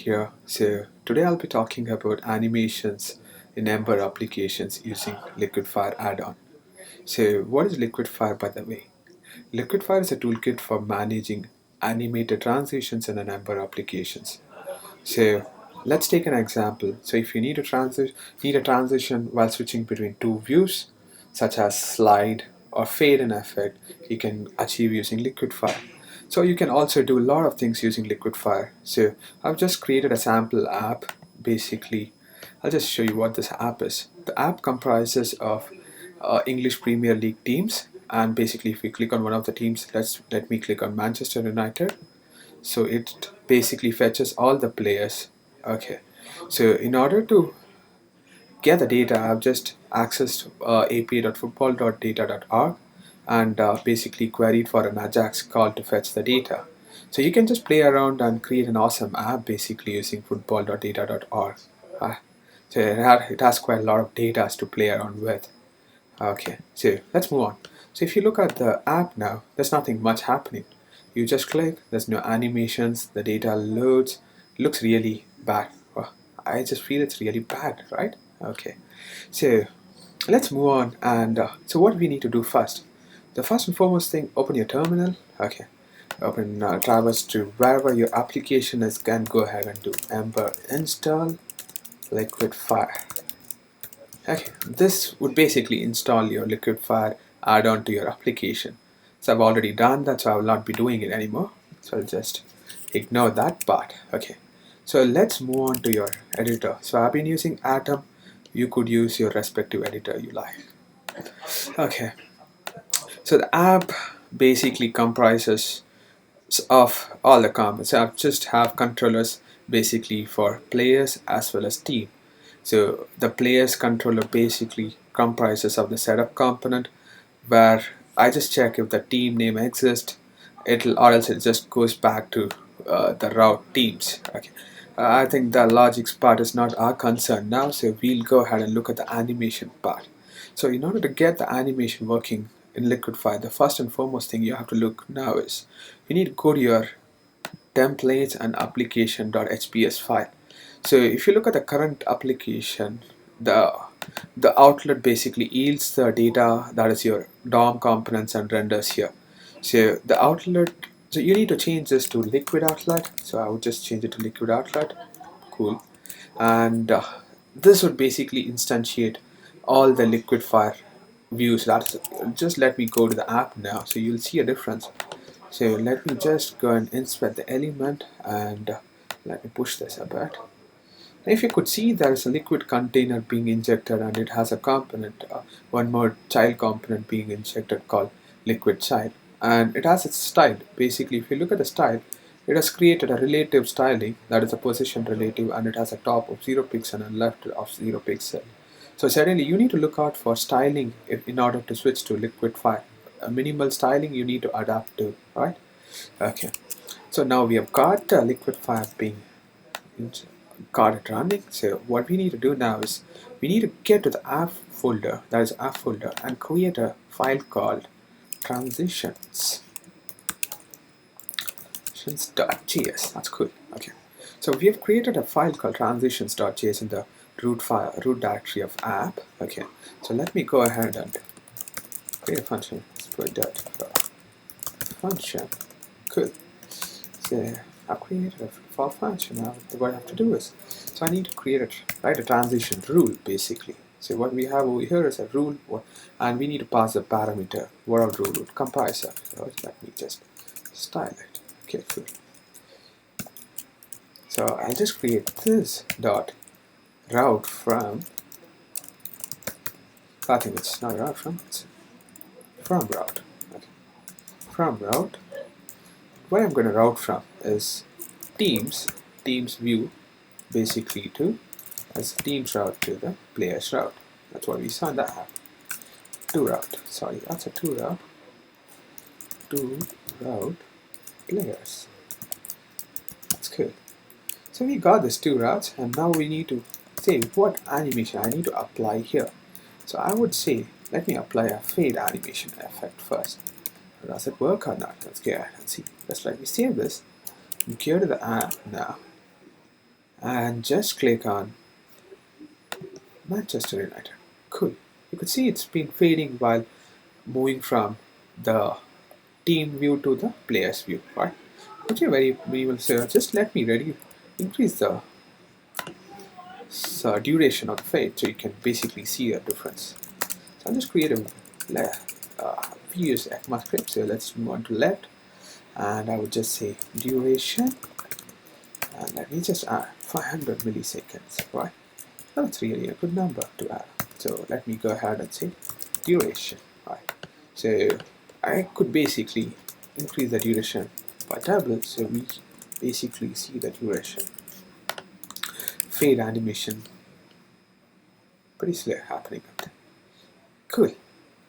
here. So today I'll be talking about animations in Ember applications using Liquidfire add-on. So what is Liquidfire, by the way? Liquidfire is a toolkit for managing animated transitions in an Ember applications. So let's take an example. So if you need a transition while switching between two views, such as slide or fade in effect, you can achieve using Liquidfire. So you can also do a lot of things using Liquidfire. So I've just created a sample app. Basically, I'll just show you what this app is. The app comprises of English Premier League teams, and basically if we click on one of the teams, let me click on Manchester United. So it basically fetches all the players. Okay, so in order to get the data, I've just accessed api.football.data.org and basically queried for an Ajax call to fetch the data. So you can just play around and create an awesome app basically using football.data.org. So it has quite a lot of data to play around with. Okay, so let's move on. So if you look at the app now, there's nothing much happening. You just click, there's no animations, the data loads, looks really bad. Well, I just feel it's really bad, right? Okay, so let's move on. And so what we need to do first? The first and foremost thing, open your terminal. Okay, open traverse to wherever your application is, can go ahead and do Ember install Liquidfire. Okay, this would basically install your Liquidfire add-on to your application. So I've already done that, so I will not be doing it anymore. So I'll just ignore that part. Okay, so let's move on to your editor. So I've been using Addon. You could use your respective editor you like. Okay, so the app basically comprises of all the components. So I just have controllers basically for players as well as team. So the players controller basically comprises of the setup component, where I just check if the team name exists, or else it just goes back to the route teams. Okay. I think the logics part is not our concern now, so we'll go ahead and look at the animation part. So in order to get the animation working in Liquidfire, the first and foremost thing you have to look now is you need to go to your templates and application.hps file. So if you look at the current application, the outlet basically yields the data that is your DOM components and renders here. So the outlet, so you need to change this to liquid outlet. So I would just change it to liquid outlet. Cool. And this would basically instantiate all the Liquidfire views. Just let me go to the app now, so you'll see a difference. So let me just go and inspect the element, and let me push this a bit. If you could see, there is a liquid container being injected, and it has a component, one more child component being injected called liquid child, and it has its style. Basically, if you look at the style, it has created a relative styling, that is a position relative, and it has a top of 0 pixel and left of 0 pixel. So certainly you need to look out for styling in order to switch to Liquidfire. A minimal styling you need to adapt to, right? Okay, so now we have got Liquidfire being got it running. So what we need to do now is we need to get to the app folder, that is app folder, and create a file called transitions.js. That's cool. Okay, so we have created a file called transitions.js in the root directory of app. Okay, so let me go ahead and create a function. Let's put that function. Cool. So I've created a for function. Now what I have to do is, so I need to write a transition rule basically. So what we have over here is a rule, and we need to pass a parameter. What our rule would comprise of. So let me just style it. Okay, cool. So I'll just create this dot route from. I think it's not route from. It's from route. Okay. From route. What I'm going to route from is teams view basically to as teams route to the players route. That's what we saw in the app. To route players. That's good. So we got this two routes, and now we need to say what animation I need to apply here. So I would say, let me apply a fade animation effect first. Does it work or not? Let's go ahead and see. Let's let me save this. Go to the app now. and just click on Manchester United. Cool. You could see it's been fading while moving from the team view to the players view, right? Which is very minimal. So just let me increase the duration of the fade so you can basically see a difference. So I'll just create a views ECMAScript. So let's move on to left, and I would just say duration, and let me just add 500 milliseconds, right? That's really a good number to add. So let me go ahead and say duration, right? So I could basically increase the duration by tablet, so we basically see the duration. Fade animation, pretty slow happening up there. Cool.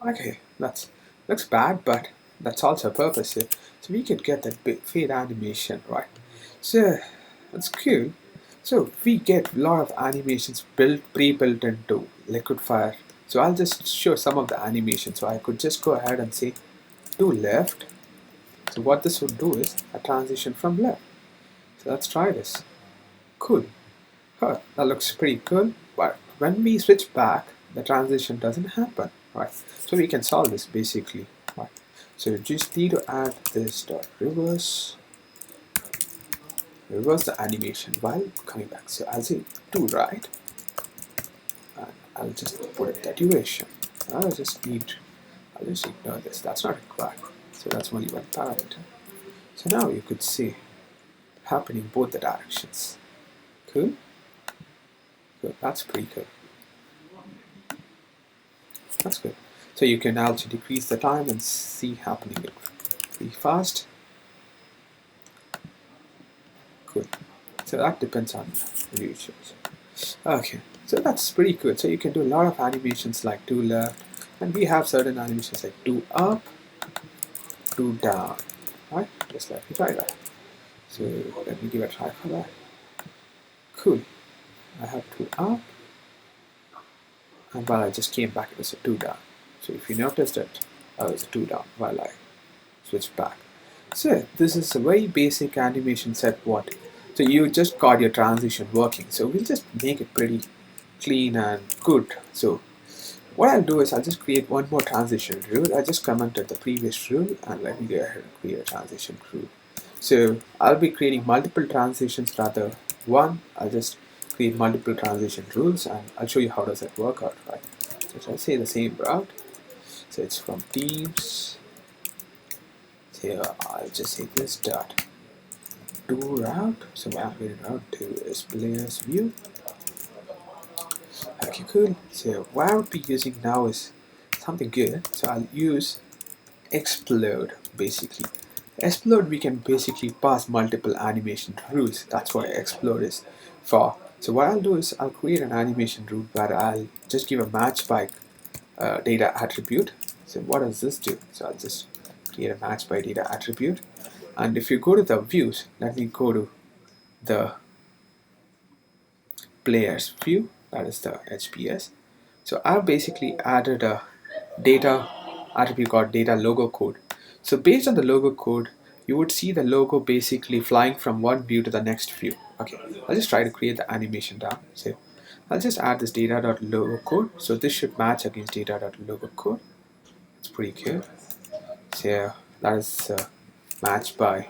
Okay, that looks bad, but that's also a purpose. So we could get that fade animation, right? So that's cool. So we get a lot of animations pre-built into Liquidfire. So I'll just show some of the animations. So I could just go ahead and say to left. So what this would do is a transition from left. So let's try this. Cool. Huh, that looks pretty cool. But when we switch back, the transition doesn't happen, right? So we can solve this basically, right? So you just need to add this dot reverse the animation while coming back. So I'll say to right, and I'll just put it the duration. I'll just ignore this. That's not required. So that's only one parameter. So now you could see happening both the directions. Cool. Good. That's pretty good. That's good. So you can also decrease the time and see happening pretty fast. Cool. So that depends on the users. Okay, so that's pretty good. So you can do a lot of animations like to left, and we have certain animations like to up, to down, right? Just let me try that. So let me give a try for that. Cool. I have to up, and while I just came back, it was a two down. So if you noticed that I was a two down while I switched back. So this is a very basic animation set. So you just got your transition working. So we'll just make it pretty clean and good. So what I'll do is I'll just create one more transition rule. I just commented the previous rule, and let me go ahead and create a transition rule. So I'll be creating multiple transitions rather one. I'll just create multiple transition rules, and I'll show you how does that work out, right? So I'll say the same route. So it's from teams. So I'll just say this dot to route. So I'm going to route to is players view. Okay, cool. So what I would be using now is something good. So I'll use explode basically. Explode, we can basically pass multiple animation rules. That's what explode is for. So what I'll do is I'll create an animation rule where I'll just give a match by data attribute. So what does this do? So I'll just create a match by data attribute. And if you go to the views, let me go to the players view, that is the HPS. So I've basically added a data attribute called data logo code. So based on the logo code, you would see the logo basically flying from one view to the next view. Okay, I'll just try to create the animation down. So I'll just add this data.logo code. So this should match against data.logo code. It's pretty cool. So that is matched by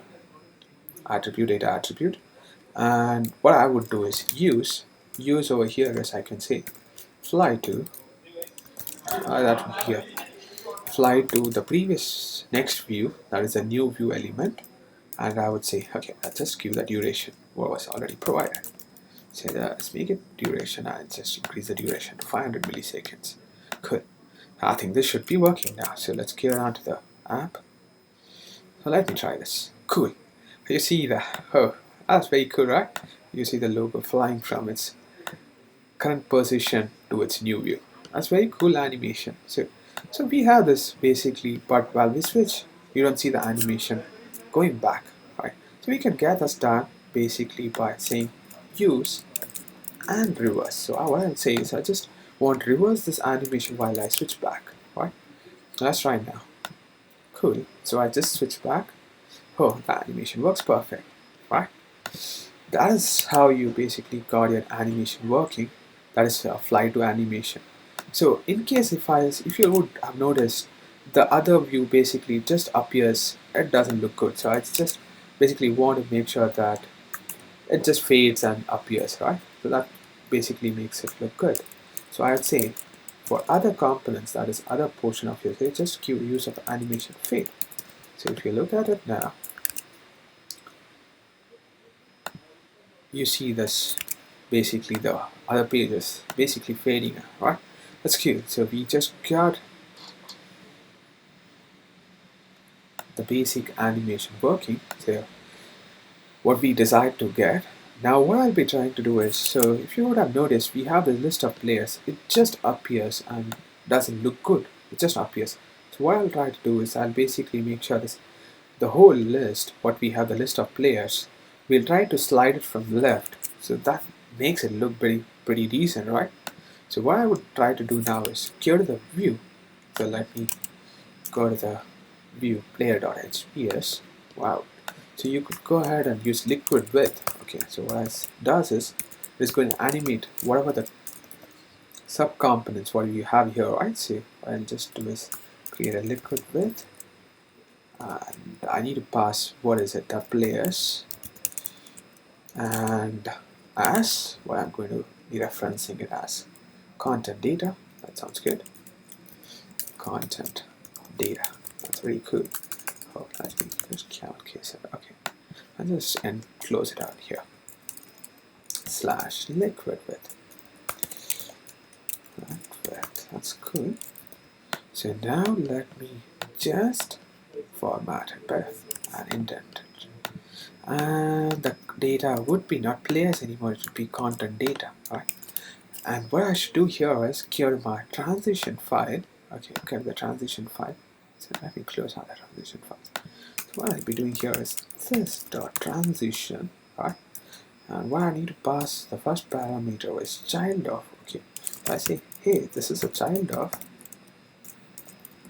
attribute, data attribute. And what I would do is use over here, as I can say, fly to, that would be a fly to the previous next view, that is a new view element. And I would say, okay, let's just give the duration what was already provided. So let's make it duration and just increase the duration to 500 milliseconds. Good. I think this should be working now. So let's get on to the app. So let me try this. Cool. You see that? Oh, that's very cool, right? You see the logo flying from its current position to its new view. That's very cool animation. So we have this basically, but while we switch, you don't see the animation going back, right? So we can get this done basically by saying use and reverse. So what I'll say is I just want to reverse this animation while I switch back, right? Let's try now. Cool. So I just switch back. Oh, the animation works perfect, right? that is how you basically got your animation working. That is fly to animation. So in case if you would have noticed, the other view basically just appears, it doesn't look good. So I just basically want to make sure that it just fades and appears, right? So that basically makes it look good. So I'd say for other components, that is other portion of your page, just use of animation fade. So if you look at it now, you see this basically the other pages basically fading, right? That's cute. So we just got the basic animation working. So what we decide to get. Now what I'll be trying to do is, so if you would have noticed, we have the list of players. It just appears and doesn't look good. It just appears. So what I'll try to do is I'll basically make sure this the whole list, what we have the list of players, we'll try to slide it from left. So that makes it look pretty decent, right? So what I would try to do now is go to the view. So let me go to the view player.hps. Wow. So you could go ahead and use liquid width. Okay, so what it does is it's going to animate whatever the subcomponents what you have here, right? So what I'll just do is create a liquid width, and I need to pass, what is it, the players, and as what I'm going to be referencing it as content data. That sounds good. Content data. That's very cool. Oh, let me just case it. Okay, and just close it out here. Slash liquid width. That's cool. So now let me just format it better and indent it. And the data would be not players anymore, it would be content data, right? And what I should do here is clear my transition file. Okay, get the transition file. So let me close out the transition file. So what I'll be doing here is this dot transition, right? And what I need to pass, the first parameter is child of. Okay, so I say, hey, this is a child of,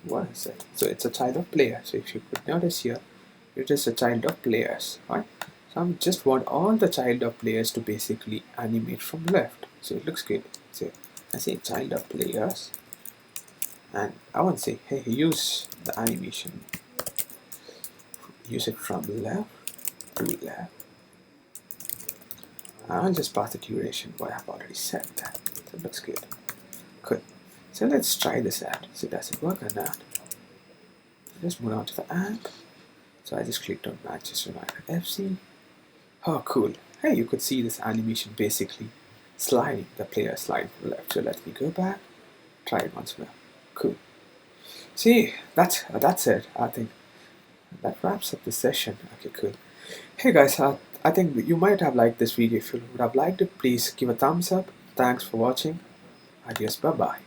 what is it? So it's a child of player. So if you could notice here, it is a child of players, right? So I just want all the child of players to basically animate from left. So it looks good. So I say child of players, and I want to say, hey, use the animation, use it from left to left. I'll just pass the duration, what I've already set that. So it looks good. Good. So let's try this out. So does it work or not? Just move on to the app. So I just clicked on Manchester United FC. Oh, cool. Hey, you could see this animation basically sliding, the player sliding from the left. So let me go back, try it once more. Cool. See, that's it. I think that wraps up the session. Okay, cool. Hey guys, I think you might have liked this video. If you would have liked it, please give a thumbs up. Thanks for watching. Adios, bye bye.